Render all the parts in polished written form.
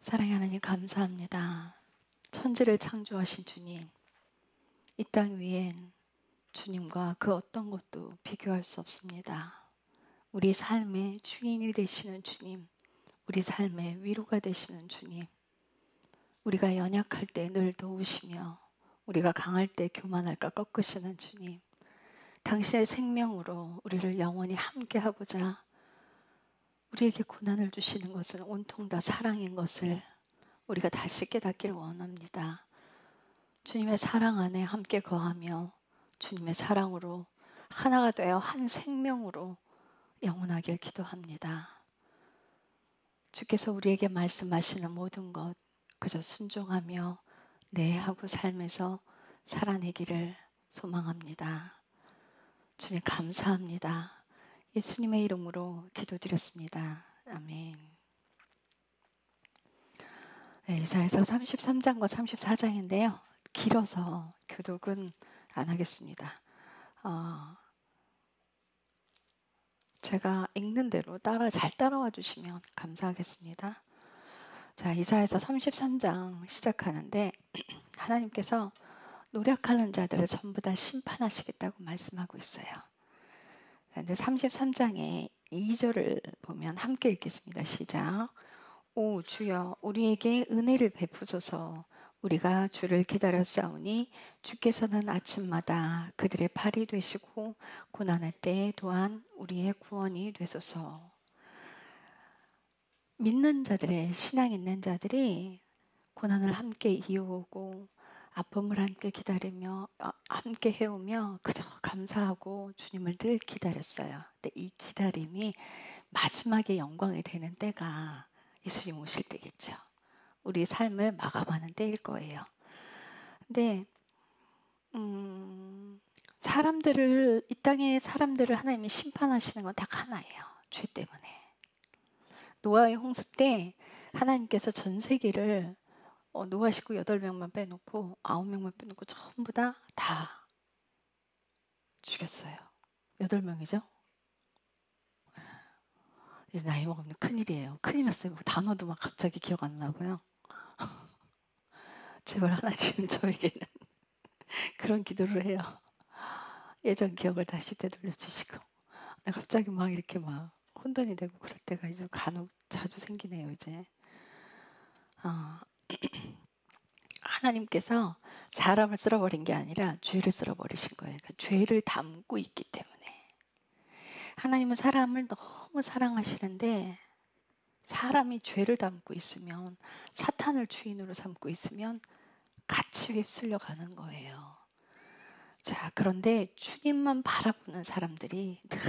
사랑의 하나님 감사합니다. 천지를 창조하신 주님, 이 땅 위엔 주님과 그 어떤 것도 비교할 수 없습니다. 우리 삶의 주인이 되시는 주님, 우리 삶의 위로가 되시는 주님, 우리가 연약할 때 늘 도우시며 우리가 강할 때 교만할까 꺾으시는 주님, 당신의 생명으로 우리를 영원히 함께하고자 우리에게 고난을 주시는 것은 온통 다 사랑인 것을 우리가 다시 깨닫기를 원합니다. 주님의 사랑 안에 함께 거하며 주님의 사랑으로 하나가 되어 한 생명으로 영원하길 기도합니다. 주께서 우리에게 말씀하시는 모든 것 그저 순종하며 네 하고 삶에서 살아내기를 소망합니다. 주님 감사합니다. 예수님의 이름으로 기도드렸습니다. 아멘. 네, 이사야서 33장과 34장인데요. 길어서 교독은 안 하겠습니다. 제가 읽는 대로 잘 따라와 주시면 감사하겠습니다. 자, 이사야서 33장 시작하는데 하나님께서 노력하는 자들을 전부 다 심판하시겠다고 말씀하고 있어요. 근데 33장의 2절을 보면 함께 읽겠습니다. 시작. 오 주여 우리에게 은혜를 베푸소서. 우리가 주를 기다렸사오니 주께서는 아침마다 그들의 팔이 되시고 고난의 때에 또한 우리의 구원이 되소서. 믿는 자들의 신앙 있는 자들이 고난을 함께 이어오고 아픔을 함께 기다리며 함께 해오며 그저 감사하고 주님을 늘 기다렸어요. 근데 이 기다림이 마지막에 영광이 되는 때가 예수님 오실 때겠죠. 우리 삶을 마감하는 때일 거예요. 근데 이 땅의 사람들을 하나님이 심판하시는 건 딱 하나예요. 죄 때문에. 노아의 홍수 때 하나님께서 전 세계를 노아 식구 8명만 빼놓고 9명만 빼놓고 전부 다 죽였어요. 8명이죠? 이제 나이 먹으면 큰일이에요. 큰일 났어요. 뭐 단어도 막 갑자기 기억 안 나고요. 제발 하나님 저에게는 그런 기도를 해요. 예전 기억을 다시 되돌려 주시고. 갑자기 막 이렇게 막 혼돈이 되고 그럴 때가 이제 간혹 자주 생기네요, 이제. 하나님께서 사람을 쓸어버린 게 아니라 죄를 쓸어버리신 거예요. 그러니까 죄를 담고 있기 때문에. 하나님은 사람을 너무 사랑하시는데 사람이 죄를 담고 있으면 사탄을 주인으로 삼고 있으면 같이 휩쓸려 가는 거예요. 자, 그런데 주님만 바라보는 사람들이 늘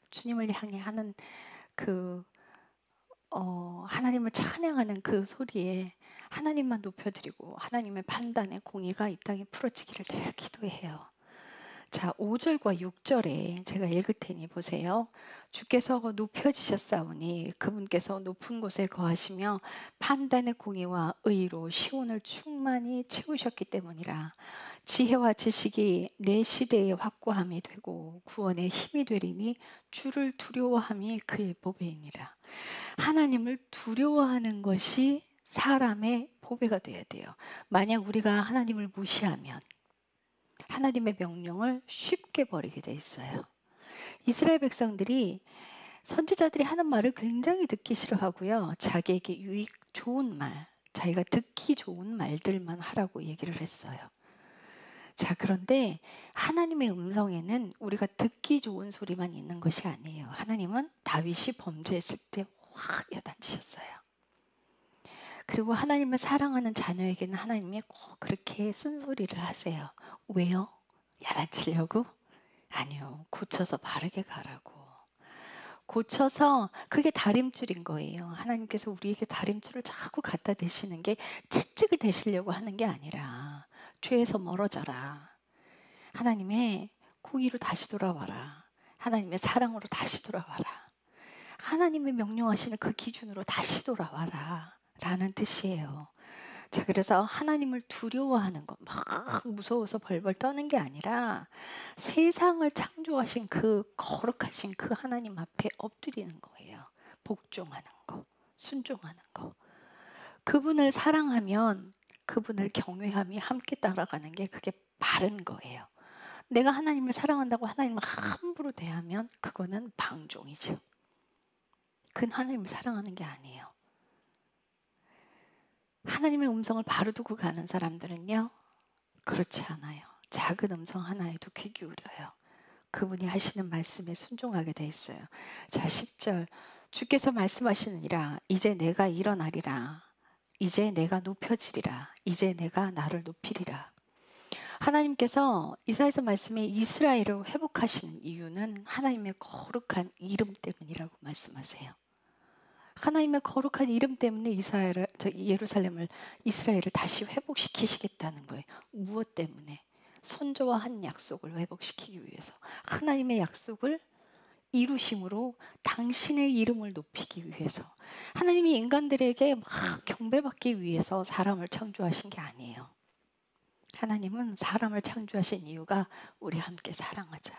주님을 향해 하는 하나님을 찬양하는 그 소리에 하나님만 높여드리고 하나님의 판단의 공의가 이 땅에 풀어지기를 늘 기도해요. 자, 5절과 6절에 제가 읽을 테니 보세요. 주께서 높여지셨사오니 그분께서 높은 곳에 거하시며 판단의 공의와 의로 시온을 충만히 채우셨기 때문이라. 지혜와 지식이 내 시대의 확고함이 되고 구원의 힘이 되리니 주를 두려워함이 그의 보배이니라. 하나님을 두려워하는 것이 사람의 보배가 되어야 돼요. 만약 우리가 하나님을 무시하면 하나님의 명령을 쉽게 버리게 돼 있어요. 이스라엘 백성들이 선지자들이 하는 말을 굉장히 듣기 싫어하고요. 자기에게 좋은 말, 자기가 듣기 좋은 말들만 하라고 얘기를 했어요. 자, 그런데 하나님의 음성에는 우리가 듣기 좋은 소리만 있는 것이 아니에요. 하나님은 다윗이 범죄했을 때 확 야단치셨어요. 그리고 하나님을 사랑하는 자녀에게는 하나님이 꼭 그렇게 쓴소리를 하세요. 왜요? 야단치려고? 아니요. 고쳐서 바르게 가라고. 고쳐서 그게 다림줄인 거예요. 하나님께서 우리에게 다림줄을 자꾸 갖다 대시는 게 채찍을 대시려고 하는 게 아니라 죄에서 멀어져라. 하나님의 공의로 다시 돌아와라. 하나님의 사랑으로 다시 돌아와라. 하나님의 명령하시는 그 기준으로 다시 돌아와라. 라는 뜻이에요. 자, 그래서 하나님을 두려워하는 것, 막 무서워서 벌벌 떠는 게 아니라 세상을 창조하신 그 거룩하신 그 하나님 앞에 엎드리는 거예요. 복종하는 거, 순종하는 거. 그분을 사랑하면 그분을 경외함이 함께 따라가는 게 그게 바른 거예요. 내가 하나님을 사랑한다고 하나님을 함부로 대하면 그거는 방종이죠. 그건 하나님을 사랑하는 게 아니에요. 하나님의 음성을 바로 두고 가는 사람들은요, 그렇지 않아요. 작은 음성 하나에도 귀 기울여요. 그분이 하시는 말씀에 순종하게 돼 있어요. 자, 10절. 주께서 말씀하시느니라. 이제 내가 일어나리라. 이제 내가 높여지리라. 이제 내가 나를 높이리라. 하나님께서 이사야서 말씀에 이스라엘을 회복하시는 이유는 하나님의 거룩한 이름 때문이라고 말씀하세요. 하나님의 거룩한 이름 때문에 예루살렘을, 이스라엘을 다시 회복시키시겠다는 거예요. 무엇 때문에? 선조와 한 약속을 회복시키기 위해서. 하나님의 약속을 이루심으로 당신의 이름을 높이기 위해서. 하나님이 인간들에게 막 경배받기 위해서 사람을 창조하신 게 아니에요. 하나님은 사람을 창조하신 이유가 우리 함께 사랑하자,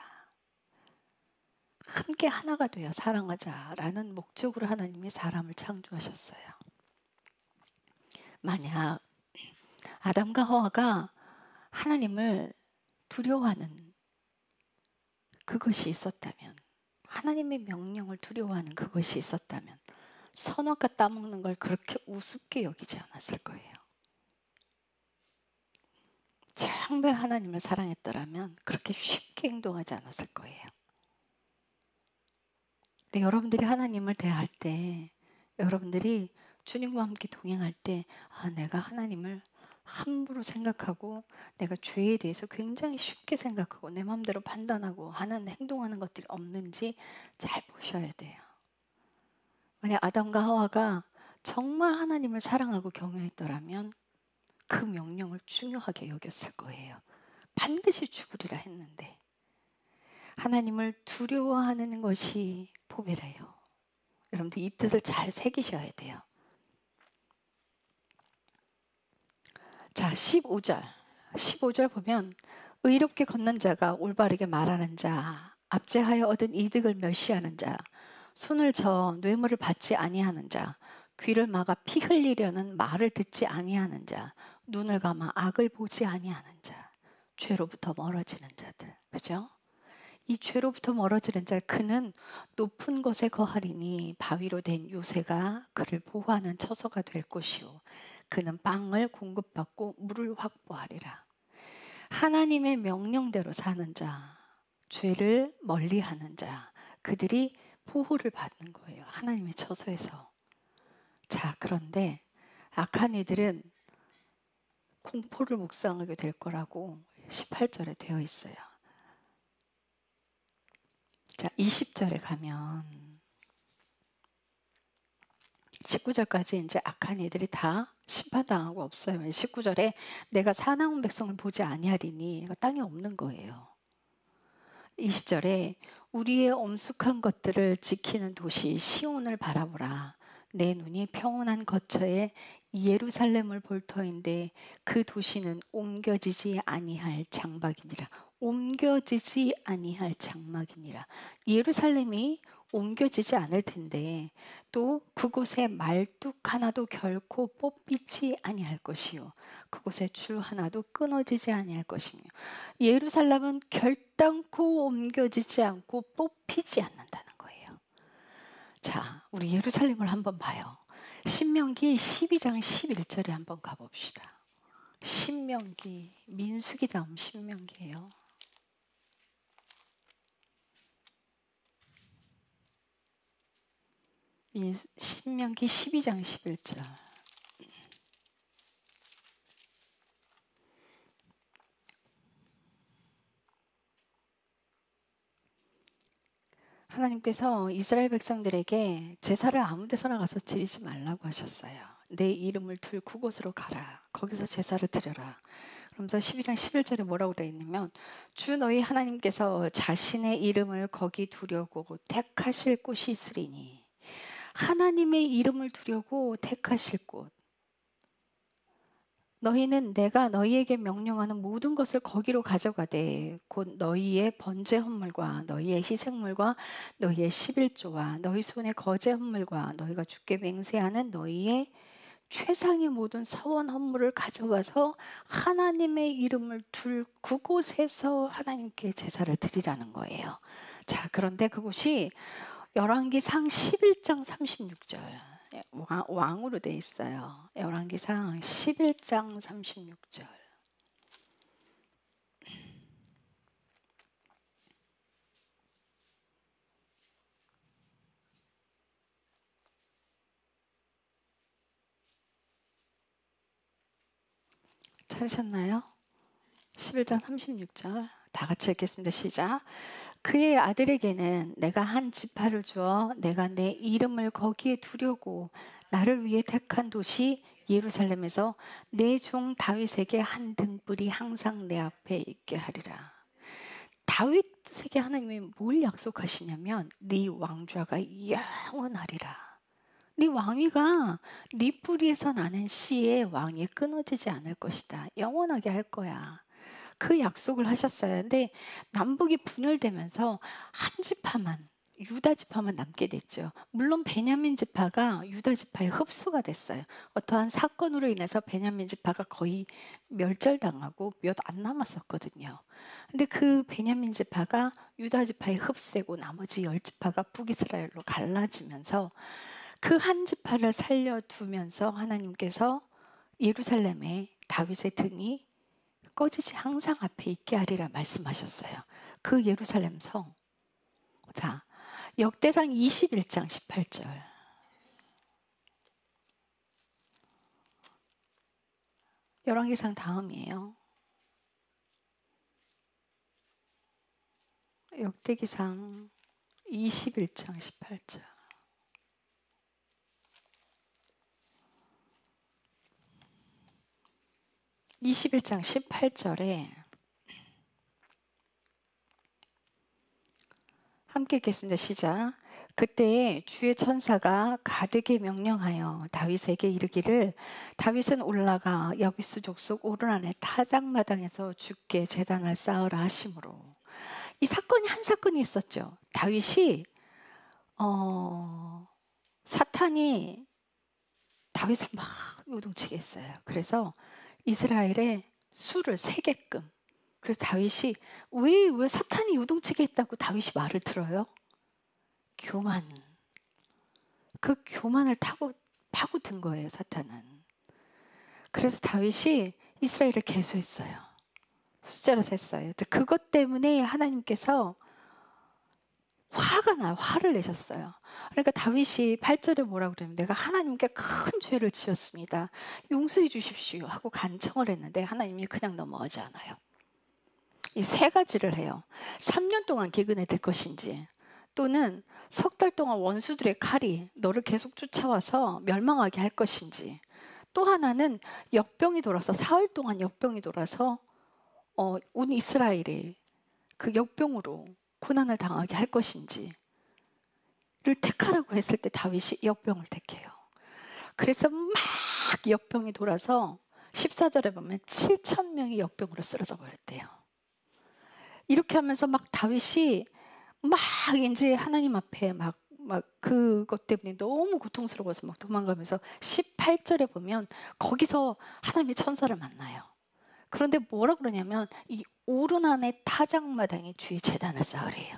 함께 하나가 되어 사랑하자라는 목적으로 하나님이 사람을 창조하셨어요. 만약 아담과 하와가 하나님을 두려워하는 그것이 있었다면, 하나님의 명령을 두려워하는 그것이 있었다면 선악과 따먹는 걸 그렇게 우습게 여기지 않았을 거예요. 정말 하나님을 사랑했더라면 그렇게 쉽게 행동하지 않았을 거예요. 근데 여러분들이 하나님을 대할 때, 여러분들이 주님과 함께 동행할 때, 내가 하나님을 함부로 생각하고 내가 죄에 대해서 굉장히 쉽게 생각하고 내 마음대로 판단하고 하는 행동하는 것들이 없는지 잘 보셔야 돼요. 만약 아담과 하와가 정말 하나님을 사랑하고 경외했더라면 그 명령을 중요하게 여겼을 거예요. 반드시 죽으리라 했는데 하나님을 두려워하는 것이 보배래요. 여러분들 이 뜻을 잘 새기셔야 돼요. 자, 15절 보면 의롭게 걷는 자가 올바르게 말하는 자, 압제하여 얻은 이득을 멸시하는 자, 손을 저어 뇌물을 받지 아니하는 자, 귀를 막아 피 흘리려는 말을 듣지 아니하는 자, 눈을 감아 악을 보지 아니하는 자, 죄로부터 멀어지는 자들. 그죠? 이 죄로부터 멀어지는 자, 그는 높은 곳에 거하리니 바위로 된 요새가 그를 보호하는 처소가 될 것이요 그는 빵을 공급받고 물을 확보하리라. 하나님의 명령대로 사는 자, 죄를 멀리하는 자, 그들이 보호를 받는 거예요. 하나님의 처소에서. 자, 그런데 악한 이들은 공포를 묵상하게 될 거라고 18절에 되어 있어요. 자, 20절에 가면 19절까지 이제 악한 이들이 다 심판당하고 없어요. 19절에 내가 사나운 백성을 보지 아니하리니 땅에 없는 거예요. 20절에 우리의 엄숙한 것들을 지키는 도시 시온을 바라보라. 내 눈이 평온한 거처에 예루살렘을 볼 터인데 그 도시는 옮겨지지 아니할 장막이니라. 옮겨지지 아니할 장막이니라. 예루살렘이 옮겨지지 않을 텐데 또 그곳에 말뚝 하나도 결코 뽑히지 아니할 것이요 그곳에 줄 하나도 끊어지지 아니할 것이며 예루살렘은 결단코 옮겨지지 않고 뽑히지 않는다는 거예요. 자, 우리 예루살렘을 한번 봐요. 신명기 12장 11절에 한번 가봅시다. 신명기, 민수기 다음 신명기예요. 신명기 12장 11절. 하나님께서 이스라엘 백성들에게 제사를 아무 데서나 가서 드리지 말라고 하셨어요. 내 이름을 들 그곳으로 가라. 거기서 제사를 드려라. 그러면서 12장 11절에 뭐라고 되어 있냐면 주 너희 하나님께서 자신의 이름을 거기 두려고 택하실 곳이 있으리니 하나님의 이름을 두려고 택하실 곳. 너희는 내가 너희에게 명령하는 모든 것을 거기로 가져가되 곧 너희의 번제 헌물과 너희의 희생물과 너희의 11조와 너희 손의 거제 헌물과 너희가 주께 맹세하는 너희의 최상의 모든 서원 헌물을 가져가서 하나님의 이름을 둘 그곳에서 하나님께 제사를 드리라는 거예요. 자, 그런데 그곳이 열왕기상 11장 36절. 왕으로 돼 있어요. 열왕기상 11장 36절. 찾으셨나요? 11장 36절. 다 같이 읽겠습니다. 시작. 그의 아들에게는 내가 한 지파를 주어 내가 내 이름을 거기에 두려고 나를 위해 택한 도시 예루살렘에서 내 종 다윗에게 한 등불이 항상 내 앞에 있게 하리라. 다윗에게 하나님이 뭘 약속하시냐면 네 왕좌가 영원하리라. 네 왕위가 네 뿌리에서 나는 씨의 왕이 끊어지지 않을 것이다. 영원하게 할 거야. 그 약속을 하셨어요. 근데 남북이 분열되면서 한 지파만, 유다 지파만 남게 됐죠. 물론 베냐민 지파가 유다 지파에 흡수가 됐어요. 어떠한 사건으로 인해서 베냐민 지파가 거의 멸절당하고 몇 안 남았었거든요. 근데 그 베냐민 지파가 유다 지파에 흡수되고 나머지 10지파가 북이스라엘로 갈라지면서 그 한 지파를 살려두면서 하나님께서 예루살렘에 다윗의 등이 꺼지지 항상 앞에 있게 하리라 말씀하셨어요. 그 예루살렘 성. 자, 역대상 21장 18절. 열왕기상 다음이에요. 역대기상 21장 18절. 21장 18절에 함께 읽겠습니다. 시작. 그때 주의 천사가 가드게 명령하여 다윗에게 이르기를 다윗은 올라가 여비스 족속 오르난의 타작마당에서 주께 제단을 쌓으라 하심으로. 이 사건이 한 사건이 있었죠. 다윗이 사탄이 다윗을 막 요동치게 했어요. 그래서 이스라엘에 수를 세게끔. 그래서 다윗이 왜 사탄이 요동치게 했다고 다윗이 말을 들어요? 교만. 그 교만을 타고 파고든 거예요, 사탄은. 그래서 다윗이 이스라엘을 계수했어요. 숫자로 셌어요. 그것 때문에 하나님께서 화가 나요. 화를 내셨어요. 그러니까 다윗이 8절에 뭐라고 그러냐면 내가 하나님께 큰 죄를 지었습니다. 용서해 주십시오 하고 간청을 했는데 하나님이 그냥 넘어가지 않아요. 이 세 가지를 해요. 3년 동안 기근에 들 것인지 또는 석 달 동안 원수들의 칼이 너를 계속 쫓아와서 멸망하게 할 것인지 또 하나는 역병이 돌아서 사흘 동안 역병이 돌아서 온 이스라엘이 그 역병으로 고난을 당하게 할 것인지를 택하라고 했을 때 다윗이 역병을 택해요. 그래서 막 역병이 돌아서 14절에 보면 7,000명이 역병으로 쓰러져 버렸대요. 이렇게 하면서 막 다윗이 막 이제 하나님 앞에 막 그것 때문에 너무 고통스러워서 막 도망가면서 18절에 보면 거기서 하나님의 천사를 만나요. 그런데 뭐라 그러냐면 이 오르난의 타작마당에 주의 제단을 쌓으래요.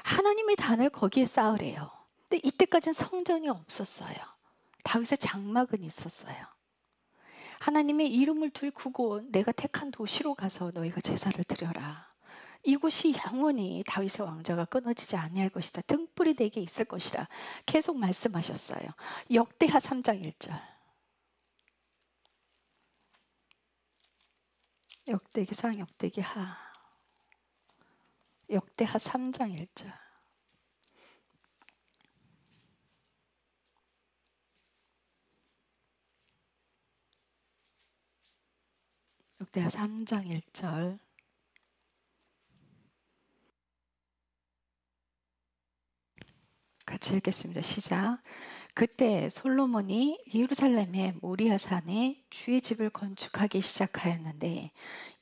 하나님의 단을 거기에 쌓으래요. 근데 이때까지는 성전이 없었어요. 다윗의 장막은 있었어요. 하나님의 이름을 들고 내가 택한 도시로 가서 너희가 제사를 드려라. 이곳이 영원히 다윗의 왕좌가 끊어지지 아니할 것이다. 등불이 내게 있을 것이라 계속 말씀하셨어요. 역대하 3장 1절. 역대기상 역대기하 3장 1절. 역대하 3장 1절. 같이 읽겠습니다. 시작. 그때 솔로몬이 예루살렘의 모리아산에 주의 집을 건축하기 시작하였는데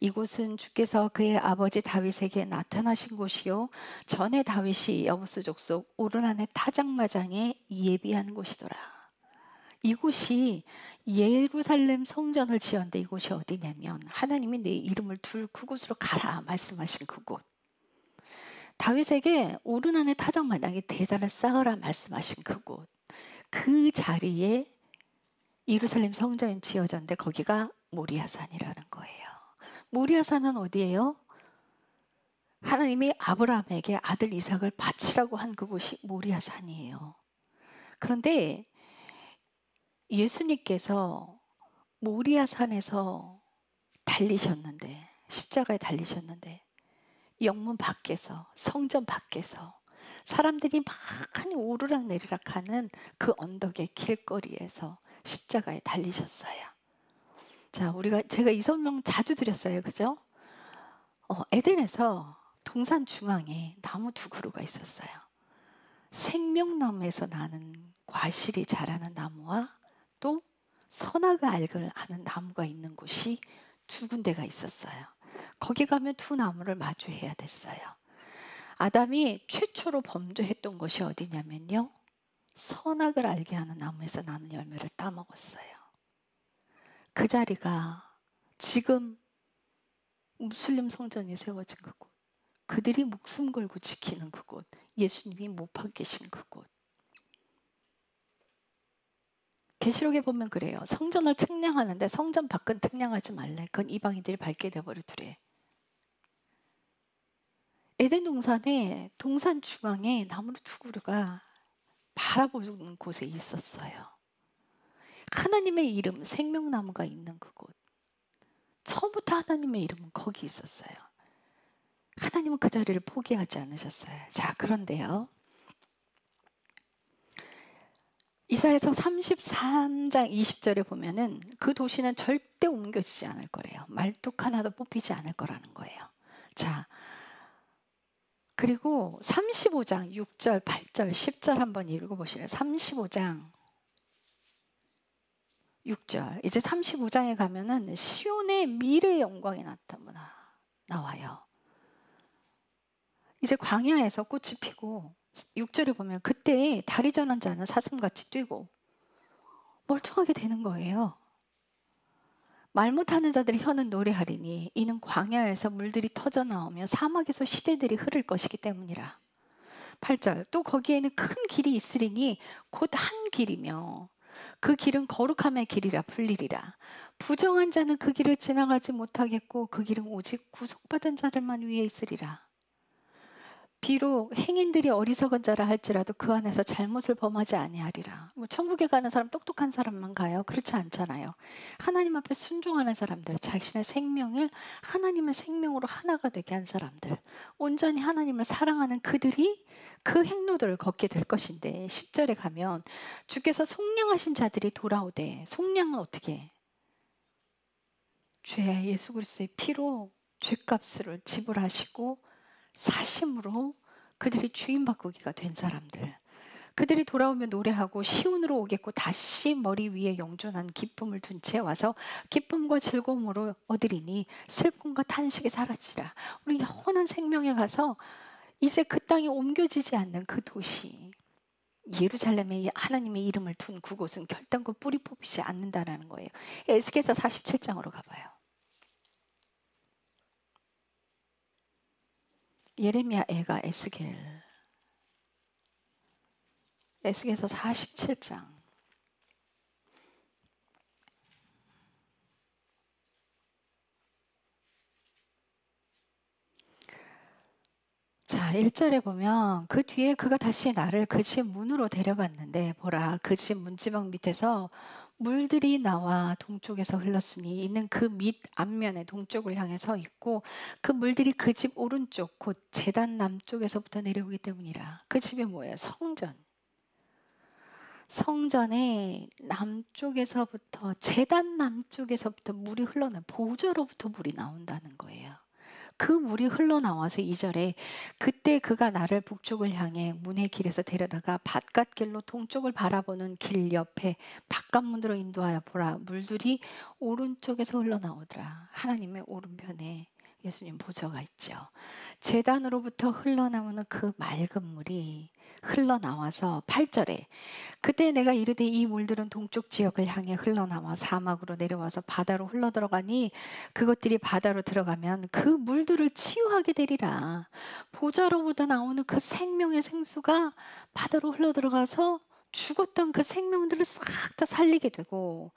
이곳은 주께서 그의 아버지 다윗에게 나타나신 곳이요 전에 다윗이 여부스 족속 오르난의 타작마장에 예비한 곳이더라. 이곳이 예루살렘 성전을 지었는데 이곳이 어디냐면 하나님이 내 이름을 둘 그곳으로 가라 말씀하신 그곳. 다윗에게 오르난의 타작마당에 대단을 쌓으라 말씀하신 그곳. 그 자리에 예루살렘 성전이 지어졌는데 거기가 모리아산이라는 거예요. 모리아산은 어디예요? 하나님이 아브라함에게 아들 이삭을 바치라고 한 그곳이 모리아산이에요. 그런데 예수님께서 모리아산에서 달리셨는데, 십자가에 달리셨는데 영문 밖에서, 성전 밖에서 사람들이 많이 오르락 내리락 하는 그 언덕의 길거리에서 십자가에 달리셨어요. 자, 제가 이 설명 자주 드렸어요. 그죠? 에덴에서 동산 중앙에 나무 두 그루가 있었어요. 생명나무에서 나는 과실이 자라는 나무와 또 선악을 알을 아는 나무가 있는 곳이 두 군데가 있었어요. 거기 가면 두 나무를 마주해야 됐어요. 아담이 최초로 범죄했던 것이 어디냐면요, 선악을 알게 하는 나무에서 나는 열매를 따먹었어요. 그 자리가 지금 무슬림 성전이 세워진 그곳, 그들이 목숨 걸고 지키는 그곳, 예수님이 못 박히신 그곳. 계시록에 보면 그래요. 성전을 측량하는데 성전 밖은 측량하지 말래. 그건 이방인들이 밟게 돼버리더래. 에덴 동산에 동산 중앙에 나무 두 그루가 바라보는 곳에 있었어요. 하나님의 이름, 생명나무가 있는 그곳. 처음부터 하나님의 이름은 거기 있었어요. 하나님은 그 자리를 포기하지 않으셨어요. 자, 그런데요, 이사야서 33장 20절에 보면은 그 도시는 절대 옮겨지지 않을 거래요. 말뚝 하나도 뽑히지 않을 거라는 거예요. 자, 그리고 35장 6절, 8절, 10절 한번 읽어보시래요. 35장 6절. 이제 35장에 가면은 시온의 미래의 영광이 나와요. 이제 광야에서 꽃이 피고 6절에 보면 그때 다리 저는 자는 사슴같이 뛰고 멀쩡하게 되는 거예요. 말 못하는 자들이 혀는 노래하리니 이는 광야에서 물들이 터져 나오며 사막에서 시대들이 흐를 것이기 때문이라. 8절. 또 거기에는 큰 길이 있으리니 곧 한 길이며 그 길은 거룩함의 길이라 불리리라. 부정한 자는 그 길을 지나가지 못하겠고 그 길은 오직 구속받은 자들만 위에 있으리라. 비록 행인들이 어리석은 자라 할지라도 그 안에서 잘못을 범하지 아니하리라. 뭐 천국에 가는 사람 똑똑한 사람만 가요? 그렇지 않잖아요. 하나님 앞에 순종하는 사람들, 자신의 생명을 하나님의 생명으로 하나가 되게 한 사람들, 온전히 하나님을 사랑하는 그들이 그 행로들을 걷게 될 것인데 10절에 가면 주께서 속량하신 자들이 돌아오되, 속량은 어떻게 해? 죄 예수 그리스도의 피로 죄값을 지불하시고 사심으로 그들이 주인 바꾸기가 된 사람들, 그들이 돌아오면 노래하고 시온으로 오겠고 다시 머리 위에 영존한 기쁨을 둔 채 와서 기쁨과 즐거움으로 얻으리니 슬픔과 탄식이 사라지라. 우리 영원한 생명에 가서 이제 그 땅에 옮겨지지 않는 그 도시 예루살렘에 하나님의 이름을 둔 그곳은 결단코 뿌리 뽑히지 않는다라는 거예요. 에스겔서 47장으로 가봐요. 예레미야 애가 에스겔서 47장. 자, 1절에 보면 그 뒤에 그가 다시 나를 그 집 문으로 데려갔는데 보라, 그 집 문지방 밑에서 물들이 나와 동쪽에서 흘렀으니 이는 그 밑 앞면에 동쪽을 향해 서 있고 그 물들이 그 집 오른쪽 곧 제단 남쪽에서부터 내려오기 때문이라. 그 집이 뭐예요? 성전의 남쪽에서부터, 제단 남쪽에서부터 물이 흘러나 보좌로부터 물이 나온다는 거예요. 그 물이 흘러나와서 2절에 그때 그가 나를 북쪽을 향해 문의 길에서 데려다가 바깥길로 동쪽을 바라보는 길 옆에 바깥문으로 인도하여 보라, 물들이 오른쪽에서 흘러나오더라. 하나님의 오른편에 예수님 보좌가 있죠. 제단으로부터 흘러나오는 그 맑은 물이 흘러나와서 8절에 그때 내가 이르되 이 물들은 동쪽 지역을 향해 흘러나와 사막으로 내려와서 바다로 흘러들어가니 그것들이 바다로 들어가면 그 물들을 치유하게 되리라. 보좌로부터 나오는 그 생명의 생수가 바다로 흘러들어가서 죽었던 그 생명들을 싹 다 살리게 되고,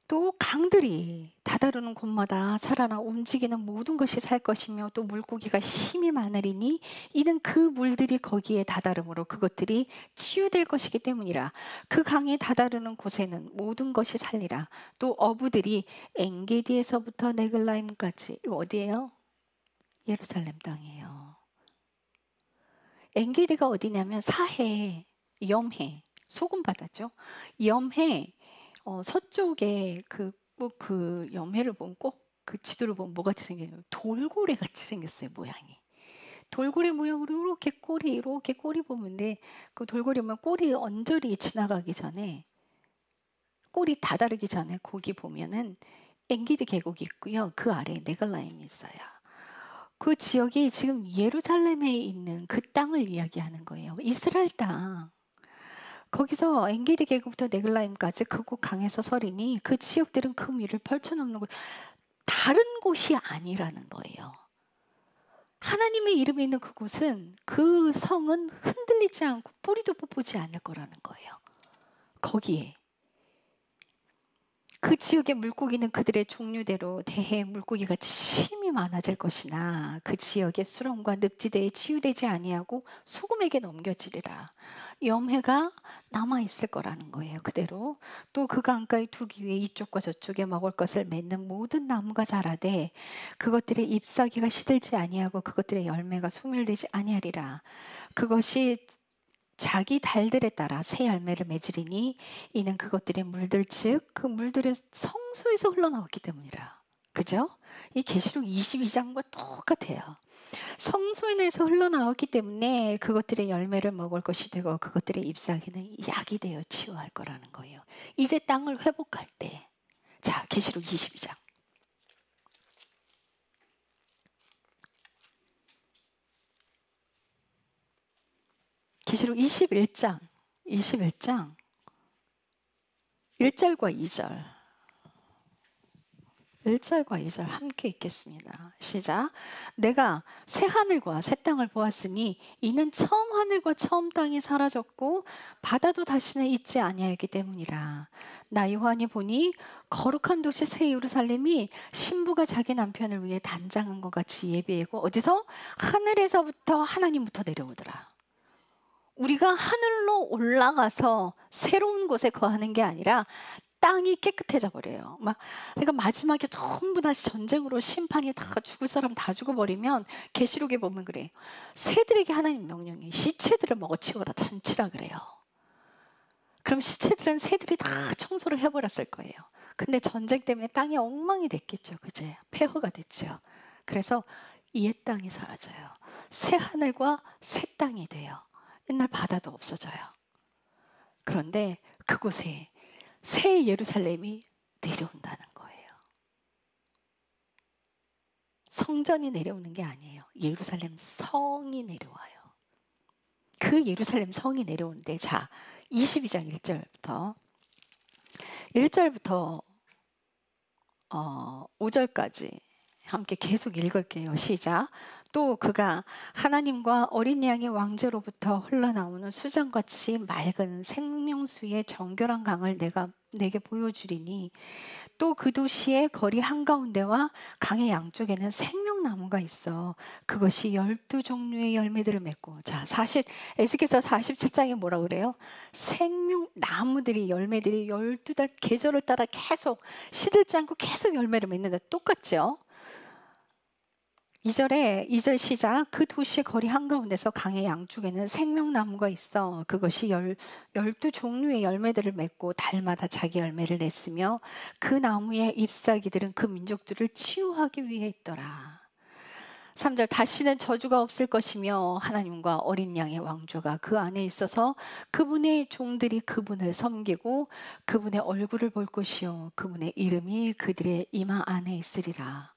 또 강들이 다다르는 곳마다 살아나 움직이는 모든 것이 살 것이며 또 물고기가 힘이 많으리니 이는 그 물들이 거기에 다다름으로 그것들이 치유될 것이기 때문이라. 그 강에 다다르는 곳에는 모든 것이 살리라. 또 어부들이 엔게디에서부터 네글라임까지, 이거 어디예요? 예루살렘 땅이에요. 엔게디가 어디냐면 사해, 염해, 소금바다죠. 염해 서쪽에 그 염해를 보면 꼭 그 지도를 보면 뭐 같이 생겨요? 돌고래 같이 생겼어요, 모양이. 돌고래 모양으로 이렇게 꼬리 보면데, 그 돌고래 보면 꼬리 언저리 지나가기 전에, 꼬리 다다르기 전에 거기 보면은 엔기드 계곡이 있고요. 그 아래에 네글라임이 있어요. 그 지역이 지금 예루살렘에 있는 그 땅을 이야기하는 거예요. 이스라엘 땅. 거기서 엔게디 계곡부터 네글라임까지 그곳 강에서 서리니 그 지역들은 그 위를 펼쳐놓는 곳, 다른 곳이 아니라는 거예요. 하나님의 이름이 있는 그곳은, 그 성은 흔들리지 않고 뿌리도 뽑히지 않을 거라는 거예요. 거기에 그 지역의 물고기는 그들의 종류대로 대해 물고기같이 심이 많아질 것이나 그 지역의 수렁과 늪지대에 치유되지 아니하고 소금에게 넘겨지리라. 염해가 남아있을 거라는 거예요. 그대로. 또 그 강가에 두기 위해 이쪽과 저쪽에 먹을 것을 맺는 모든 나무가 자라되 그것들의 잎사귀가 시들지 아니하고 그것들의 열매가 소멸되지 아니하리라. 그것이 자기 달들에 따라 새 열매를 맺으리니 이는 그것들의 물들 즉 그 물들의 성소에서 흘러나왔기 때문이라. 그죠? 이 계시록 22장과 똑같아요. 성소에서 흘러나왔기 때문에 그것들의 열매를 먹을 것이 되고 그것들의 잎사귀는 약이 되어 치유할 거라는 거예요. 이제 땅을 회복할 때. 자, 계시록 22장. 계시록 21장 1절과 2절 1절과 2절 함께 읽겠습니다. 시작. 내가 새 하늘과 새 땅을 보았으니 이는 처음 하늘과 처음 땅이 사라졌고 바다도 다시는 있지 아니하였기 때문이라. 나 요한이 보니 거룩한 도시 새 예루살렘이 신부가 자기 남편을 위해 단장한 것 같이 예비하고 어디서? 하늘에서부터 하나님부터 내려오더라. 우리가 하늘로 올라가서 새로운 곳에 거하는 게 아니라 땅이 깨끗해져 버려요. 그러니까 마지막에 전부 다시 전쟁으로 심판이 다 죽을 사람 다 죽어버리면 계시록에 보면 그래. 새들에게 하나님 명령이 시체들을 먹어치워라 단치라 그래요. 그럼 시체들은 새들이 다 청소를 해버렸을 거예요. 근데 전쟁 때문에 땅이 엉망이 됐겠죠. 그제? 폐허가 됐죠. 그래서 옛 땅이 사라져요. 새 하늘과 새 땅이 돼요. 옛날 바다도 없어져요. 그런데 그곳에 새 예루살렘이 내려온다는 거예요. 성전이 내려오는 게 아니에요. 예루살렘 성이 내려와요. 그 예루살렘 성이 내려오는데, 자, 22장 1절부터 5절까지 함께 계속 읽을게요. 시작. 또 그가 하나님과 어린 양의 왕제로부터 흘러나오는 수정같이 맑은 생명수의 정결한 강을 내게 보여주리니 또 그 도시의 거리 한가운데와 강의 양쪽에는 생명나무가 있어 그것이 12종류의 열매들을 맺고. 자, 에스겔서 47장에 뭐라 그래요? 생명나무들이 열매들이 12달 계절을 따라 계속 시들지 않고 계속 열매를 맺는다. 똑같죠? 2절 시작. 그 도시의 거리 한가운데서 강의 양쪽에는 생명나무가 있어 그것이 12종류의 열매들을 맺고 달마다 자기 열매를 냈으며 그 나무의 잎사귀들은 그 민족들을 치유하기 위해 있더라. 3절. 다시는 저주가 없을 것이며 하나님과 어린 양의 왕조가 그 안에 있어서 그분의 종들이 그분을 섬기고 그분의 얼굴을 볼 것이요 그분의 이름이 그들의 이마 안에 있으리라.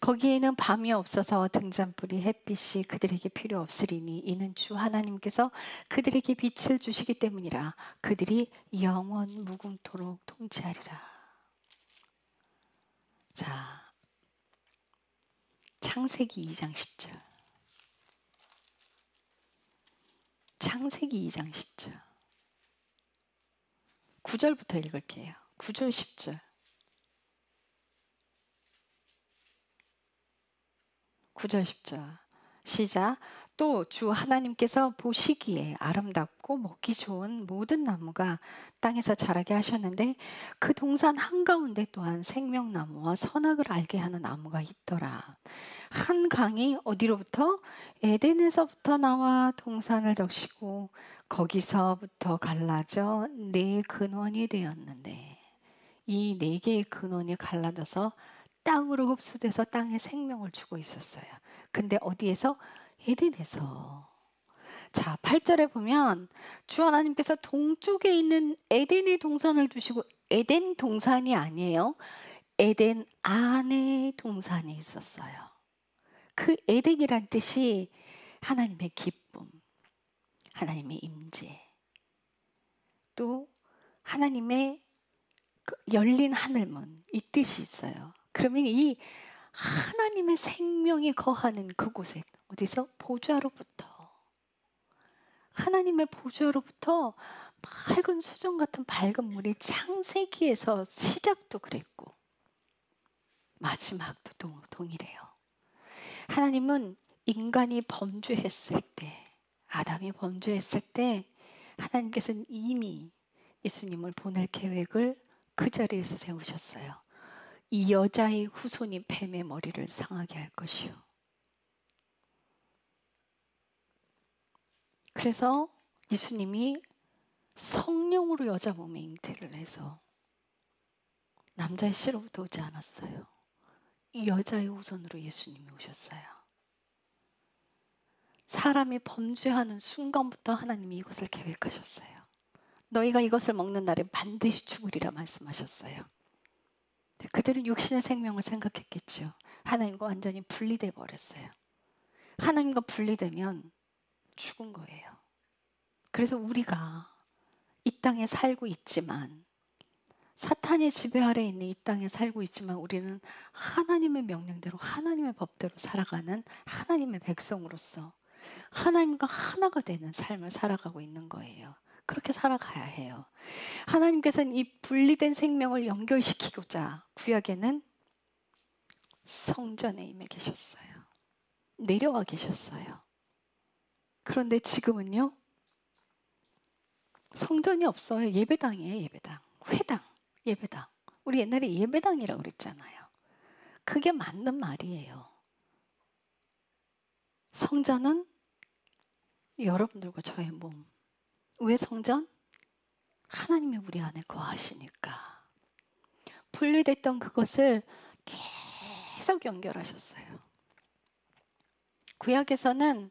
거기에는 밤이 없어서 등잔불이 햇빛이 그들에게 필요 없으리니 이는 주 하나님께서 그들에게 빛을 주시기 때문이라. 그들이 영원 무궁토록 통치하리라. 자, 창세기 2장 10절. 창세기 2장 10절. 9절부터 읽을게요. 9절 10절. 9절 10절 시작. 또 주 하나님께서 보시기에 아름답고 먹기 좋은 모든 나무가 땅에서 자라게 하셨는데 그 동산 한가운데 또한 생명나무와 선악을 알게 하는 나무가 있더라. 한 강이 어디로부터? 에덴에서부터 나와 동산을 적시고 거기서부터 갈라져 네 근원이 되었는데 이 네 개의 근원이 갈라져서 땅으로 흡수돼서 땅에 생명을 주고 있었어요. 근데 어디에서? 에덴에서. 자, 8절에 보면 주 하나님께서 동쪽에 있는 에덴의 동산을 두시고, 에덴 동산이 아니에요. 에덴 안에 동산이 있었어요. 그 에덴이란 뜻이 하나님의 기쁨, 하나님의 임재, 또 하나님의 그 열린 하늘문, 이 뜻이 있어요. 그러면 이 하나님의 생명이 거하는 그곳에 어디서? 보좌로부터, 하나님의 보좌로부터 맑은 수정 같은 밝은 물이 창세기에서 시작도 그랬고 마지막도 동일해요. 하나님은 인간이 범죄했을 때, 아담이 범죄했을 때 하나님께서는 이미 예수님을 보낼 계획을 그 자리에서 세우셨어요. 이 여자의 후손이 뱀의 머리를 상하게 할 것이요. 그래서 예수님이 성령으로 여자 몸에 잉태를 해서 남자의 씨로부터 오지 않았어요. 이 여자의 후손으로 예수님이 오셨어요. 사람이 범죄하는 순간부터 하나님이 이것을 계획하셨어요. 너희가 이것을 먹는 날에 반드시 죽으리라 말씀하셨어요. 그들은 육신의 생명을 생각했겠죠. 하나님과 완전히 분리돼 버렸어요. 하나님과 분리되면 죽은 거예요. 그래서 우리가 이 땅에 살고 있지만, 사탄의 지배 아래에 있는 이 땅에 살고 있지만 우리는 하나님의 명령대로, 하나님의 법대로 살아가는 하나님의 백성으로서 하나님과 하나가 되는 삶을 살아가고 있는 거예요. 그렇게 살아가야 해요. 하나님께서는 이 분리된 생명을 연결시키고자 구약에는 성전에 임해 계셨어요. 내려와 계셨어요. 그런데 지금은요, 성전이 없어요. 예배당이에요. 예배당, 회당, 예배당. 우리 옛날에 예배당이라고 그랬잖아요. 그게 맞는 말이에요. 성전은 여러분들과 저의 몸. 왜 성전? 하나님이 우리 안에 거하시니까. 분리됐던 그것을 계속 연결하셨어요. 구약에서는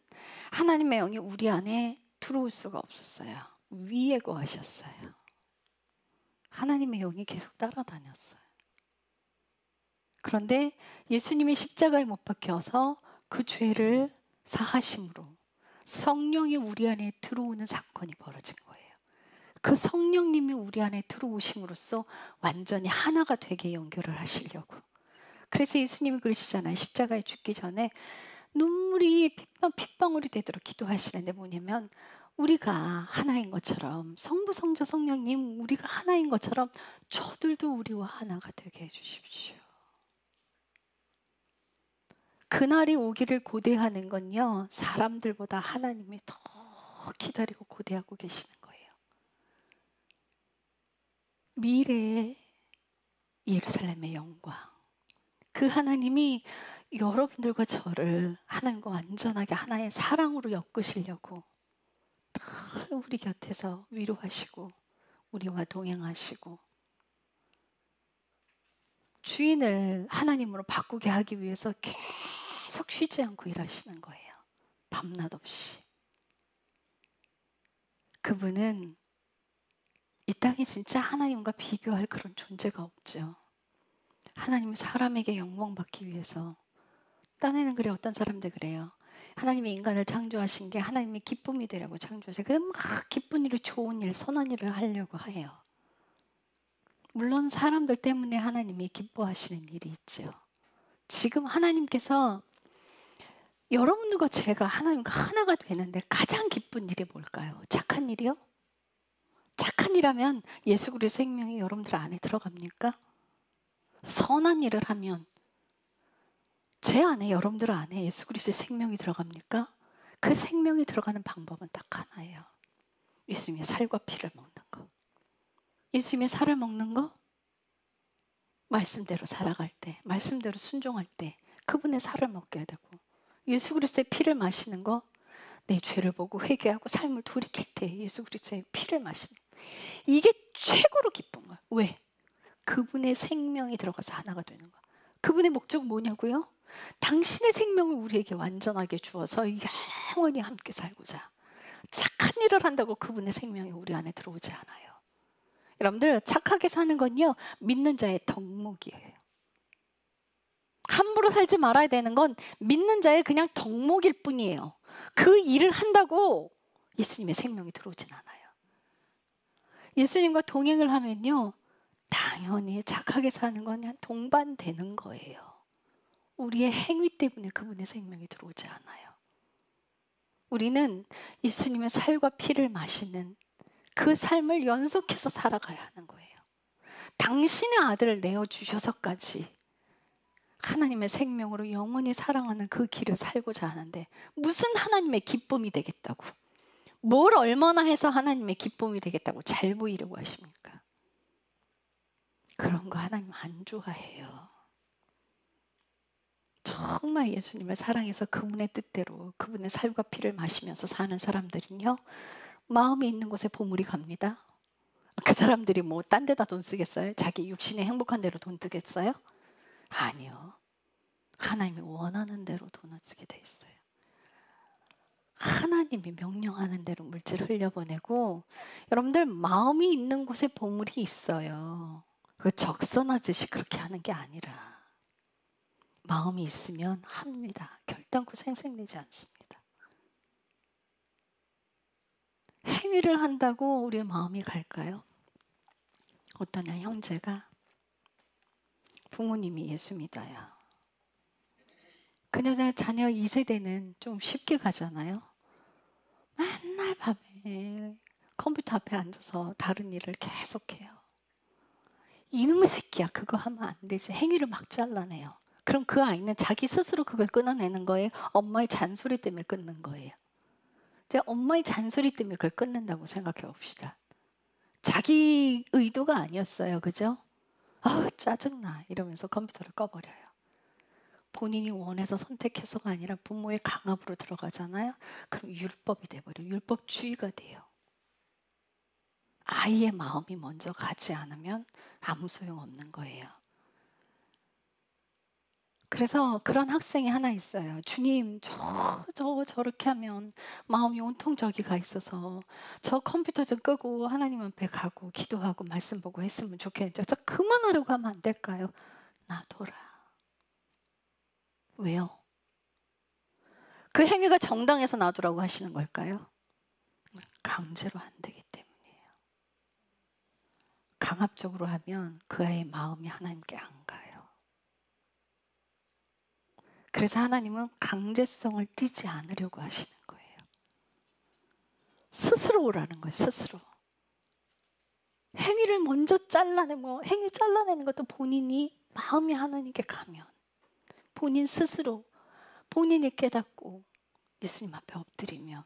하나님의 영이 우리 안에 들어올 수가 없었어요. 위에 거하셨어요. 하나님의 영이 계속 따라다녔어요. 그런데 예수님이 십자가에 못 박혀서 그 죄를 사하심으로 성령이 우리 안에 들어오는 사건이 벌어진 거예요. 그 성령님이 우리 안에 들어오심으로써 완전히 하나가 되게 연결을 하시려고. 그래서 예수님이 그러시잖아요. 십자가에 죽기 전에 눈물이 핏방울이 되도록 기도하시는데 뭐냐면, 우리가 하나인 것처럼, 성부, 성자, 성령님 우리가 하나인 것처럼 저들도 우리와 하나가 되게 해주십시오. 그날이 오기를 고대하는 건요, 사람들보다 하나님이 더 기다리고 고대하고 계시는 거예요. 미래의 예루살렘의 영광, 그 하나님이 여러분들과 저를 하나님과 완전하게 하나의 사랑으로 엮으시려고 늘 우리 곁에서 위로하시고 우리와 동행하시고 주인을 하나님으로 바꾸게 하기 위해서 계속 쉬지 않고 일하시는 거예요. 밤낮 없이. 그분은 이 땅에 진짜 하나님과 비교할 그런 존재가 없죠. 하나님은 사람에게 영광 받기 위해서 딴에는 그래. 어떤 사람들 그래요. 하나님이 인간을 창조하신 게 하나님의 기쁨이 되라고 창조하셔서 그래서 막 기쁜 일을, 좋은 일, 선한 일을 하려고 해요. 물론 사람들 때문에 하나님이 기뻐하시는 일이 있죠. 지금 하나님께서 여러분들과 제가 하나님과 하나가 되는데 가장 기쁜 일이 뭘까요? 착한 일이요? 착한 일하면 예수 그리스도의 생명이 여러분들 안에 들어갑니까? 선한 일을 하면 제 안에, 여러분들 안에 예수 그리스도의 생명이 들어갑니까? 그 생명이 들어가는 방법은 딱 하나예요. 예수님의 살과 피를 먹는 거. 예수님의 살을 먹는 거? 말씀대로 살아갈 때, 말씀대로 순종할 때 그분의 살을 먹게 되고, 예수 그리스도의 피를 마시는 거, 내 죄를 보고 회개하고 삶을 돌이킬 때 예수 그리스도의 피를 마시는, 이게 최고로 기쁜 거야. 왜? 그분의 생명이 들어가서 하나가 되는 거야. 그분의 목적은 뭐냐고요? 당신의 생명을 우리에게 완전하게 주어서 영원히 함께 살고자. 착한 일을 한다고 그분의 생명이 우리 안에 들어오지 않아요. 여러분들, 착하게 사는 건요, 믿는 자의 덕목이에요. 함부로 살지 말아야 되는 건 믿는 자의 그냥 덕목일 뿐이에요. 그 일을 한다고 예수님의 생명이 들어오진 않아요. 예수님과 동행을 하면요, 당연히 착하게 사는 건 그냥 동반되는 거예요. 우리의 행위 때문에 그분의 생명이 들어오지 않아요. 우리는 예수님의 살과 피를 마시는 그 삶을 연속해서 살아가야 하는 거예요. 당신의 아들을 내어주셔서까지 하나님의 생명으로 영원히 사랑하는 그 길을 살고자 하는데 무슨 하나님의 기쁨이 되겠다고, 뭘 얼마나 해서 하나님의 기쁨이 되겠다고 잘 보이려고 하십니까? 그런 거 하나님 안 좋아해요. 정말 예수님을 사랑해서 그분의 뜻대로 그분의 살과 피를 마시면서 사는 사람들은요, 마음이 있는 곳에 보물이 갑니다. 그 사람들이 뭐 딴 데다 돈 쓰겠어요? 자기 육신이 행복한 대로 돈 쓰겠어요? 아니요. 하나님이 원하는 대로 돈을 쓰게 돼 있어요. 하나님이 명령하는 대로 물질을 흘려보내고, 여러분들 마음이 있는 곳에 보물이 있어요. 그 적선하듯이 그렇게 하는 게 아니라 마음이 있으면 합니다. 결단코 생색내지 않습니다. 행위를 한다고 우리의 마음이 갈까요? 어떤 형제가 부모님이 예수 믿어요. 그녀자 자녀 2세대는 좀 쉽게 가잖아요. 맨날 밤에 컴퓨터 앞에 앉아서 다른 일을 계속해요. 이놈의 새끼야, 그거 하면 안 되지. 행위를 막 잘라내요. 그럼 그 아이는 자기 스스로 그걸 끊어내는 거예요? 엄마의 잔소리 때문에 끊는 거예요? 제가 엄마의 잔소리 때문에 그걸 끊는다고 생각해 봅시다. 자기 의도가 아니었어요. 그죠? 아우 짜증나 이러면서 컴퓨터를 꺼버려요. 본인이 원해서 선택해서가 아니라 부모의 강압으로 들어가잖아요. 그럼 율법이 돼버려요. 율법주의가 돼요. 아이의 마음이 먼저 가지 않으면 아무 소용없는 거예요. 그래서 그런 학생이 하나 있어요. 주님, 저렇게 하면 마음이 온통 저기 가 있어서 저 컴퓨터 좀 끄고 하나님 앞에 가고 기도하고 말씀 보고 했으면 좋겠는데 저 그만하려고 하면 안 될까요? 놔둬라. 왜요? 그 행위가 정당해서 놔두라고 하시는 걸까요? 강제로 안 되기 때문이에요. 강압적으로 하면 그 아이의 마음이 하나님께 안 가요. 그래서 하나님은 강제성을 띠지 않으려고 하시는 거예요. 스스로 오라는 거예요. 스스로. 행위를 먼저 잘라내고, 행위 잘라내는 것도 본인이 마음이 하나님께 가면 본인 스스로 본인이 깨닫고 예수님 앞에 엎드리면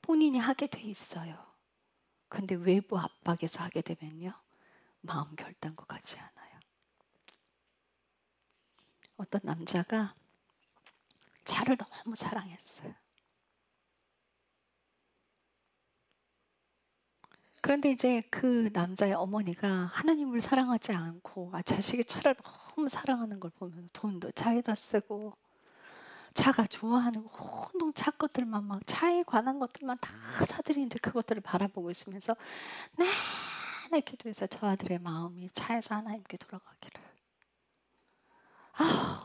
본인이 하게 돼 있어요. 근데 외부 압박에서 하게 되면요, 마음 결단코 가지 않아요. 어떤 남자가 차를 너무 사랑했어요. 그런데 이제 그 남자의 어머니가 하나님을 사랑하지 않고 자식이 차를 너무 사랑하는 걸 보면서 돈도 차에다 쓰고 차가 좋아하는 거 온통 차 것들만 막 차에 관한 것들만 다 사들이는데 그것들을 바라보고 있으면서 내내 기도해서 저 아들의 마음이 차에서 하나님께 돌아가기를.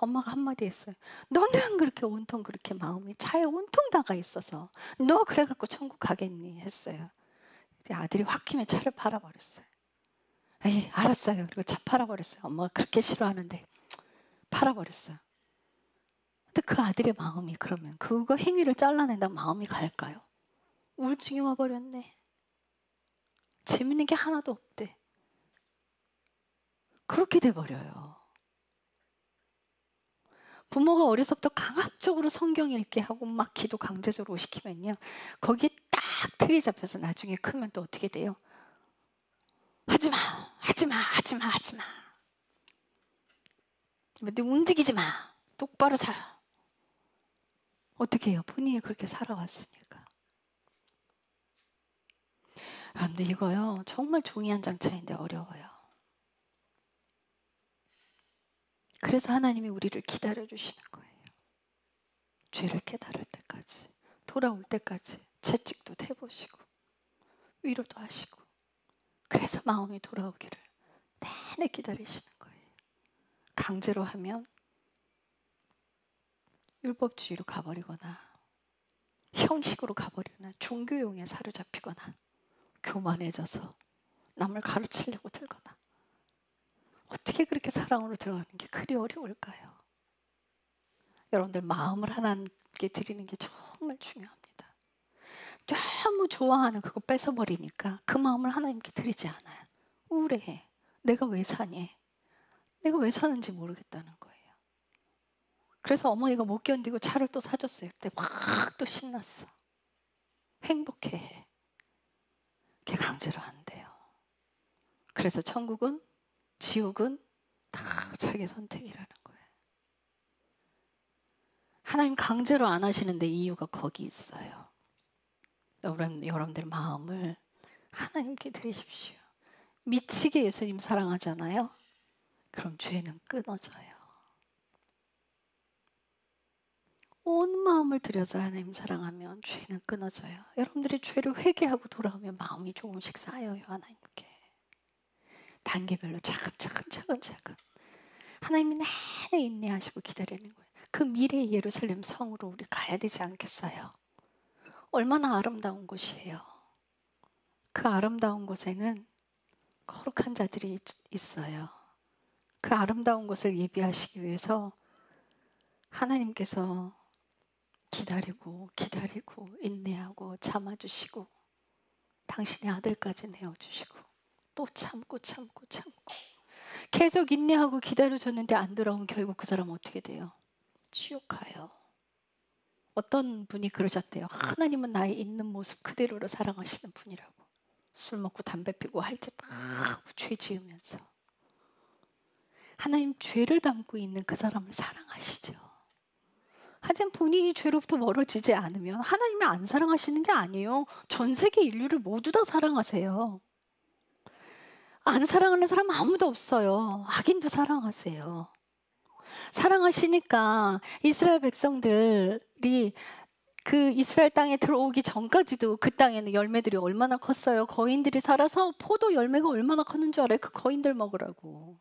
엄마가 한마디 했어요. 너는 그렇게 온통 그렇게 마음이 차에 온통 나가 있어서 너 그래갖고 천국 가겠니 했어요. 이제 아들이 홧김에 차를 팔아버렸어요. 에이 알았어요. 그리고 차 팔아버렸어요. 엄마가 그렇게 싫어하는데 팔아버렸어요. 근데 그 아들의 마음이 그러면 그거 행위를 잘라낸다 마음이 갈까요? 우울증이 와버렸네. 재밌는 게 하나도 없대. 그렇게 돼버려요. 부모가 어려서부터 강압적으로 성경 읽게 하고 막 기도 강제적으로 시키면요. 거기에 딱 틀이 잡혀서 나중에 크면 또 어떻게 돼요? 하지마, 하지마, 하지마, 하지마. 움직이지 마. 똑바로 사. 어떻게 해요? 본인이 그렇게 살아왔으니까. 근데 이거요. 정말 종이 한 장 차이인데 어려워요. 그래서 하나님이 우리를 기다려주시는 거예요. 죄를 깨달을 때까지, 돌아올 때까지 채찍도 대보시고 위로도 하시고, 그래서 마음이 돌아오기를 내내 기다리시는 거예요. 강제로 하면 율법주의로 가버리거나 형식으로 가버리거나 종교용에 사로잡히거나 교만해져서 남을 가르치려고 들거나, 어떻게 그렇게 사랑으로 들어가는 게 그리 어려울까요? 여러분들 마음을 하나님께 드리는 게 정말 중요합니다. 너무 좋아하는 그거 뺏어버리니까 그 마음을 하나님께 드리지 않아요. 우울해. 내가 왜 사니? 내가 왜 사는지 모르겠다는 거예요. 그래서 어머니가 못 견디고 차를 또 사줬어요. 그때 막 또 신났어. 행복해. 걔 강제로 안 돼요. 그래서 천국은 지옥은 다 자기 선택이라는 거예요. 하나님 강제로 안 하시는데 이유가 거기 있어요. 여러분들 마음을 하나님께 드리십시오. 미치게 예수님 사랑하잖아요. 그럼 죄는 끊어져요. 온 마음을 들여서 하나님 사랑하면 죄는 끊어져요. 여러분들이 죄를 회개하고 돌아오면 마음이 조금씩 쌓여요. 하나님께 단계별로 차근차근 하나님이 내내 인내하시고 기다리는 거예요. 그 미래의 예루살렘 성으로 우리 가야 되지 않겠어요? 얼마나 아름다운 곳이에요. 그 아름다운 곳에는 거룩한 자들이 있어요. 그 아름다운 곳을 예비하시기 위해서 하나님께서 기다리고 인내하고 참아주시고 당신의 아들까지 내어주시고 또 참고 계속 인내하고 기다려줬는데 안 돌아오면 결국 그 사람은 어떻게 돼요? 지옥 가요. 어떤 분이 그러셨대요. 하나님은 나의 있는 모습 그대로를 사랑하시는 분이라고. 술 먹고 담배 피고 할 짓 다 죄 지으면서 하나님 죄를 담고 있는 그 사람을 사랑하시죠. 하지만 본인이 죄로부터 멀어지지 않으면 하나님이 안 사랑하시는 게 아니에요. 전 세계 인류를 모두 다 사랑하세요. 안 사랑하는 사람 아무도 없어요. 악인도 사랑하세요. 사랑하시니까 이스라엘 백성들이 그 이스라엘 땅에 들어오기 전까지도 그 땅에는 열매들이 얼마나 컸어요. 거인들이 살아서 포도 열매가 얼마나 컸는 줄 알아요? 그 거인들 먹으라고.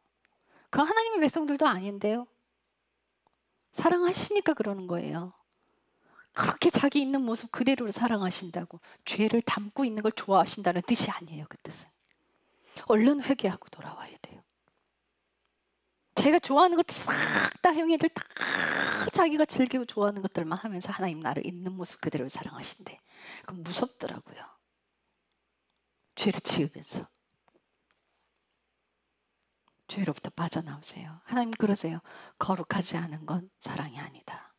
그 하나님의 백성들도 아닌데요. 사랑하시니까 그러는 거예요. 그렇게 자기 있는 모습 그대로를 사랑하신다고 죄를 담고 있는 걸 좋아하신다는 뜻이 아니에요. 그 뜻은 얼른 회개하고 돌아와야 돼요. 제가 좋아하는 것들 싹 다 형제들 다 자기가 즐기고 좋아하는 것들만 하면서 하나님 나를 있는 모습 그대로를 사랑하신대. 그럼 무섭더라고요. 죄를 지으면서. 죄로부터 빠져나오세요. 하나님 그러세요. 거룩하지 않은 건 사랑이 아니다.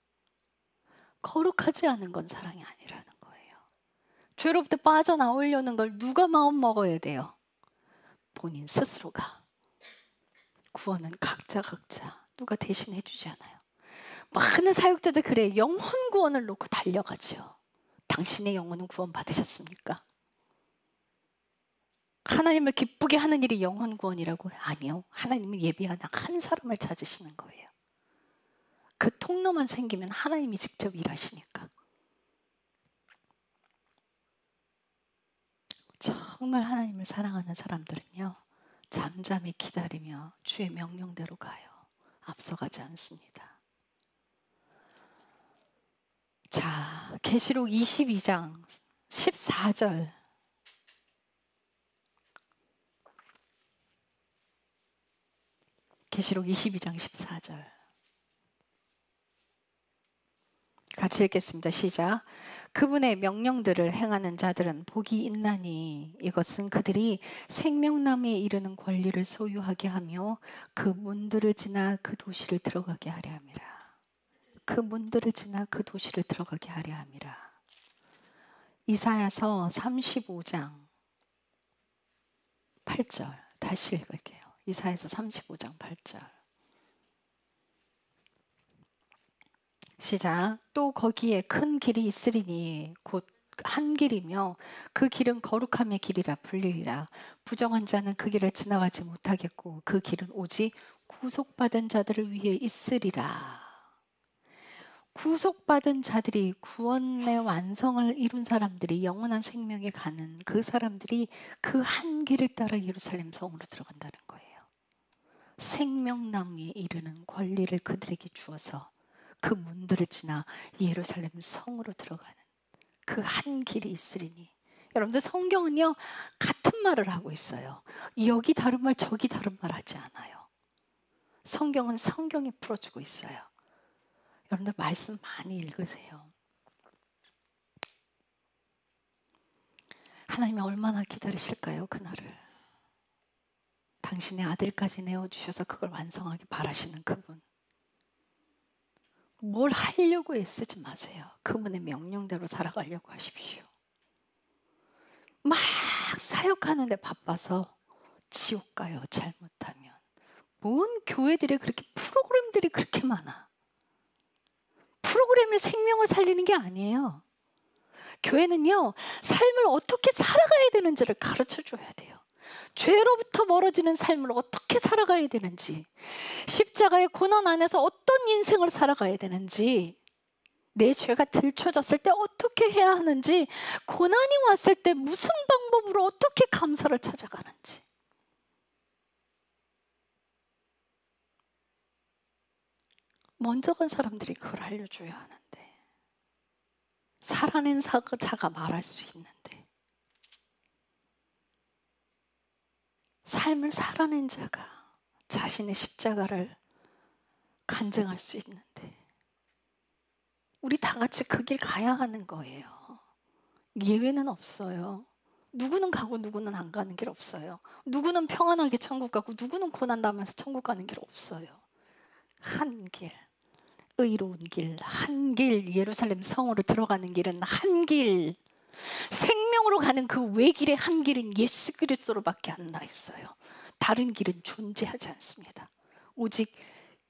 거룩하지 않은 건 사랑이 아니라는 거예요. 죄로부터 빠져나오려는 걸 누가 마음 먹어야 돼요? 본인 스스로가. 구원은 각자 누가 대신해 주지 않아요. 많은 사역자들 그래. 영혼 구원을 놓고 달려가죠. 당신의 영혼은 구원 받으셨습니까? 하나님을 기쁘게 하는 일이 영혼 구원이라고? 아니요. 하나님은 예비하는 한 사람을 찾으시는 거예요. 그 통로만 생기면 하나님이 직접 일하시니까. 정말 하나님을 사랑하는 사람들은요. 잠잠히 기다리며 주의 명령대로 가요. 앞서가지 않습니다. 자, 계시록 22장 14절. 계시록 22장 14절. 같이 읽겠습니다. 시작. 그분의 명령들을 행하는 자들은 복이 있나니 이것은 그들이 생명나무에 이르는 권리를 소유하게 하며 그 문들을 지나 그 도시를 들어가게 하려 함이라. 그 문들을 지나 그 도시를 들어가게 하려 함이라. 이사야서 35장 8절 다시 읽을게요. 이사야서 35장 8절. 시작. 또 거기에 큰 길이 있으리니 곧 한 길이며 그 길은 거룩함의 길이라 불리리라. 부정한 자는 그 길을 지나가지 못하겠고 그 길은 오직 구속받은 자들을 위해 있으리라. 구속받은 자들이 구원의 완성을 이룬 사람들이 영원한 생명에 가는 그 사람들이 그 한 길을 따라 예루살렘 성으로 들어간다는 거예요. 생명나무에 이르는 권리를 그들에게 주어서 그 문들을 지나 예루살렘 성으로 들어가는 그 한 길이 있으리니. 여러분들 성경은요 같은 말을 하고 있어요. 여기 다른 말 저기 다른 말 하지 않아요. 성경은 성경이 풀어주고 있어요. 여러분들 말씀 많이 읽으세요. 하나님이 얼마나 기다리실까요? 그날을. 당신의 아들까지 내어주셔서 그걸 완성하기 바라시는 그분. 뭘 하려고 애쓰지 마세요. 그분의 명령대로 살아가려고 하십시오. 막 사역하는데 바빠서 지옥 가요. 잘못하면. 뭔 교회들이 그렇게 프로그램들이 그렇게 많아. 프로그램의 생명을 살리는 게 아니에요. 교회는요 삶을 어떻게 살아가야 되는지를 가르쳐 줘야 돼요. 죄로부터 멀어지는 삶을 어떻게 살아가야 되는지, 십자가의 고난 안에서 어떤 인생을 살아가야 되는지, 내 죄가 들춰졌을 때 어떻게 해야 하는지, 고난이 왔을 때 무슨 방법으로 어떻게 감사를 찾아가는지. 먼저 간 사람들이 그걸 알려줘야 하는데, 살아낸 자가 말할 수 있는데, 삶을 살아낸 자가 자신의 십자가를 간증할 수 있는데, 우리 다 같이 그 길 가야 하는 거예요. 예외는 없어요. 누구는 가고 누구는 안 가는 길 없어요. 누구는 평안하게 천국 가고 누구는 고난 당하면서 천국 가는 길 없어요. 한 길, 의로운 길, 한 길, 예루살렘 성으로 들어가는 길은 한 길, 생명으로 가는 그 외길의 한 길은 예수 그리스도로밖에 안 나 있어요. 다른 길은 존재하지 않습니다. 오직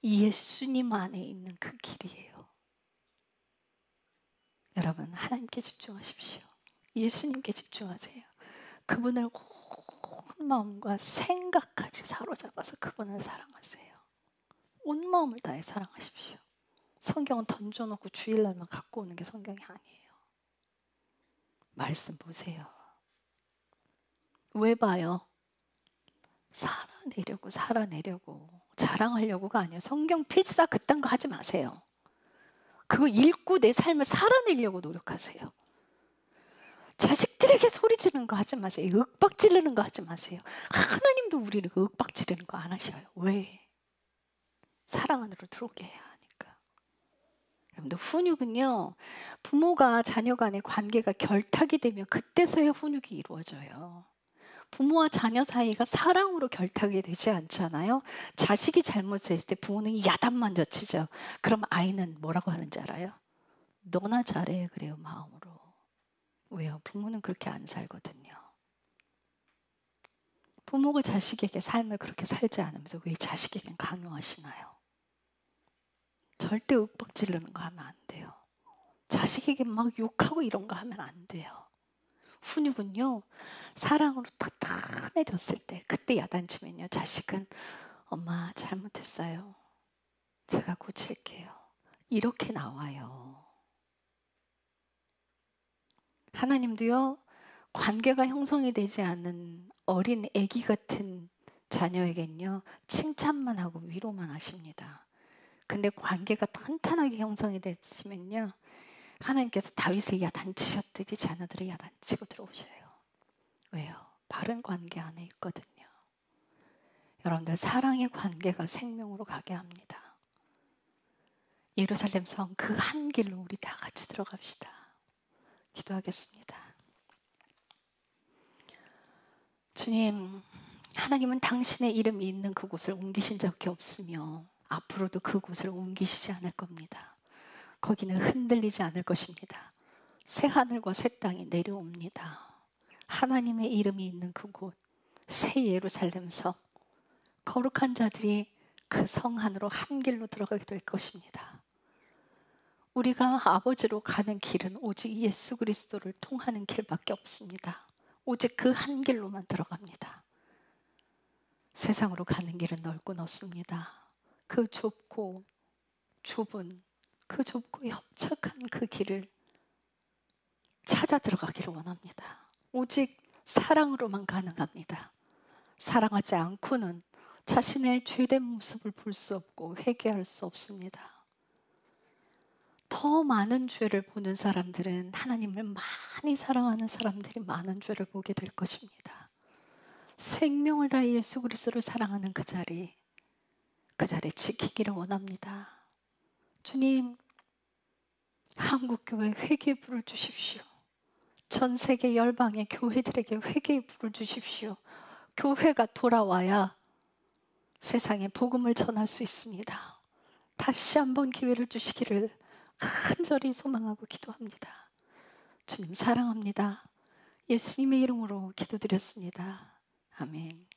예수님 안에 있는 그 길이에요. 여러분, 하나님께 집중하십시오. 예수님께 집중하세요. 그분을 온 마음과 생각까지 사로잡아서 그분을 사랑하세요. 온 마음을 다해 사랑하십시오. 성경은 던져놓고 주일날만 갖고 오는 게 성경이 아니에요. 말씀 보세요. 왜 봐요? 살아내려고 자랑하려고가 아니에요. 성경 필사 그딴 거 하지 마세요. 그거 읽고 내 삶을 살아내려고 노력하세요. 자식들에게 소리 지르는 거 하지 마세요. 윽박 지르는 거 하지 마세요. 하나님도 우리를 윽박 지르는 거 안 하셔요. 왜? 사랑 안으로 들어오게 해야 하니까. 여러분들, 훈육은요, 부모가 자녀 간의 관계가 결탁이 되면 그때서야 훈육이 이루어져요. 부모와 자녀 사이가 사랑으로 결탁이 되지 않잖아요. 자식이 잘못했을 때 부모는 야단만 젖히죠. 그럼 아이는 뭐라고 하는지 알아요? 너나 잘해 그래요, 마음으로. 왜요? 부모는 그렇게 안 살거든요. 부모가 자식에게 삶을 그렇게 살지 않으면서 왜 자식에겐 강요하시나요? 절대 윽박 지르는 거 하면 안 돼요. 자식에게 막 욕하고 이런 거 하면 안 돼요. 훈육은요, 사랑으로 따뜻해졌을 때, 그때 야단치면요, 자식은 엄마 잘못했어요. 제가 고칠게요. 이렇게 나와요. 하나님도요, 관계가 형성이 되지 않은 어린 아기 같은 자녀에겐요, 칭찬만 하고 위로만 하십니다. 근데 관계가 탄탄하게 형성이 됐으면요, 하나님께서 다윗을 야단치셨듯이 자녀들을 야단치고 들어오셔요. 왜요? 바른 관계 안에 있거든요. 여러분들, 사랑의 관계가 생명으로 가게 합니다. 예루살렘 성 그 한 길로 우리 다 같이 들어갑시다. 기도하겠습니다. 주님, 하나님은 당신의 이름이 있는 그곳을 옮기신 적이 없으며 앞으로도 그곳을 옮기시지 않을 겁니다. 거기는 흔들리지 않을 것입니다. 새 하늘과 새 땅이 내려옵니다. 하나님의 이름이 있는 그곳, 새 예루살렘 성, 거룩한 자들이 그 성 안으로 한 길로 들어가게 될 것입니다. 우리가 아버지로 가는 길은 오직 예수 그리스도를 통하는 길밖에 없습니다. 오직 그 한 길로만 들어갑니다. 세상으로 가는 길은 넓고 넓습니다. 그 좁고 좁은, 그 좁고 협착한 그 길을 찾아 들어가기를 원합니다. 오직 사랑으로만 가능합니다. 사랑하지 않고는 자신의 죄된 모습을 볼 수 없고 회개할 수 없습니다. 더 많은 죄를 보는 사람들은 하나님을 많이 사랑하는 사람들이 많은 죄를 보게 될 것입니다. 생명을 다해 예수 그리스도를 사랑하는 그 자리 지키기를 원합니다. 주님, 한국교회 회개의 불을 주십시오. 전 세계 열방의 교회들에게 회개의 불을 주십시오. 교회가 돌아와야 세상에 복음을 전할 수 있습니다. 다시 한번 기회를 주시기를 간절히 소망하고 기도합니다. 주님 사랑합니다. 예수님의 이름으로 기도드렸습니다. 아멘.